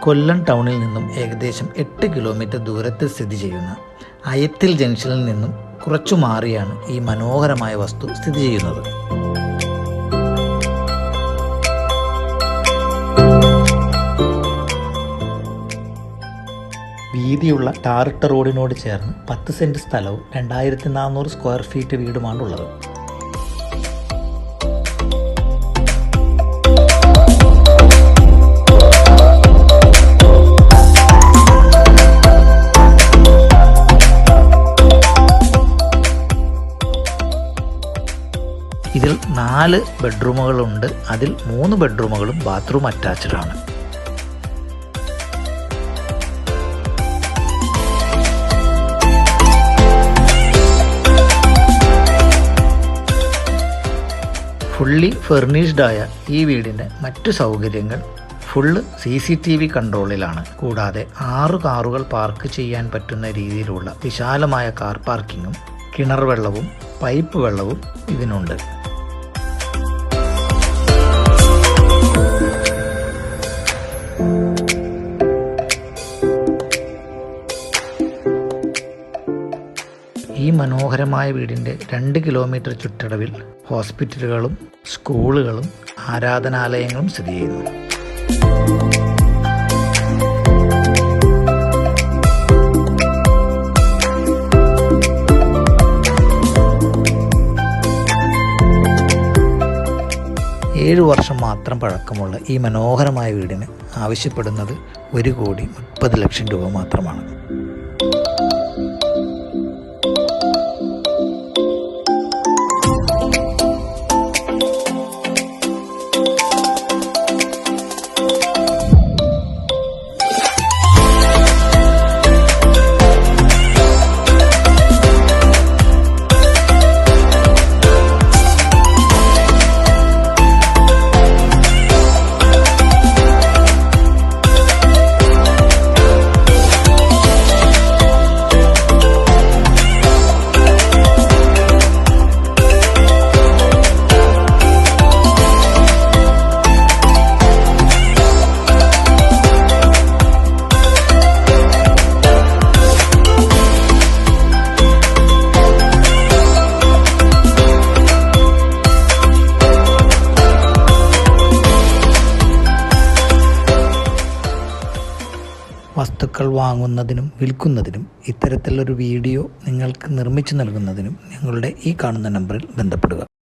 കൊല്ലം ടൗണിൽ നിന്നും ഏകദേശം 8 കിലോമീറ്റർ ദൂരത്തിൽ സ്ഥിതി ചെയ്യുന്ന അയത്തിൽ ജംഗ്ഷനിൽ നിന്നും കുറച്ചു മാറിയാണ് ഈ മനോഹരമായ വസ്തു സ്ഥിതി ചെയ്യുന്നത്. വീതിയുള്ള ടാറിട്ട റോഡിനോട് ചേർന്ന് 10 സെന്റ് സ്ഥലവും 2400 സ്ക്വയർ ഫീറ്റ് വീടുമാണുള്ളത്. ഇതിൽ 4 ബെഡ്റൂമുകളുണ്ട്. അതിൽ 3 ബെഡ്റൂമുകളും ബാത്റൂം അറ്റാച്ച്ഡ് ആണ്. ഫുള്ളി ഫർണിഷ്ഡ് ആയ ഈ വീടിൻ്റെ മറ്റു സൗകര്യങ്ങൾ ഫുള്ള് CCTV കൺട്രോളിലാണ്. കൂടാതെ 6 കാറുകൾ പാർക്ക് ചെയ്യാൻ പറ്റുന്ന രീതിയിലുള്ള വിശാലമായ കാർ പാർക്കിങ്ങും കിണർ വെള്ളവും പൈപ്പ് വെള്ളവും ഇതിനുണ്ട്. ഈ മനോഹരമായ വീടിൻ്റെ 2 കിലോമീറ്റർ ചുറ്റളവിൽ ഹോസ്പിറ്റലുകളും സ്കൂളുകളും ആരാധനാലയങ്ങളും സ്ഥിതി ചെയ്യുന്നു. ഏഴ് വർഷം മാത്രം പഴക്കമുള്ള ഈ മനോഹരമായ വീടിന് ആവശ്യപ്പെടുന്നത് 1,30,00,000 രൂപ മാത്രമാണ്. വസ്തുക്കൾ വാങ്ങുന്നതിനും വിൽക്കുന്നതിനും ഇത്തരത്തിലൊരു വീഡിയോ നിങ്ങൾക്ക് നിർമ്മിച്ചു നൽകുന്നതിനും ഞങ്ങളുടെ ഈ കാണുന്ന നമ്പറിൽ ബന്ധപ്പെടുക.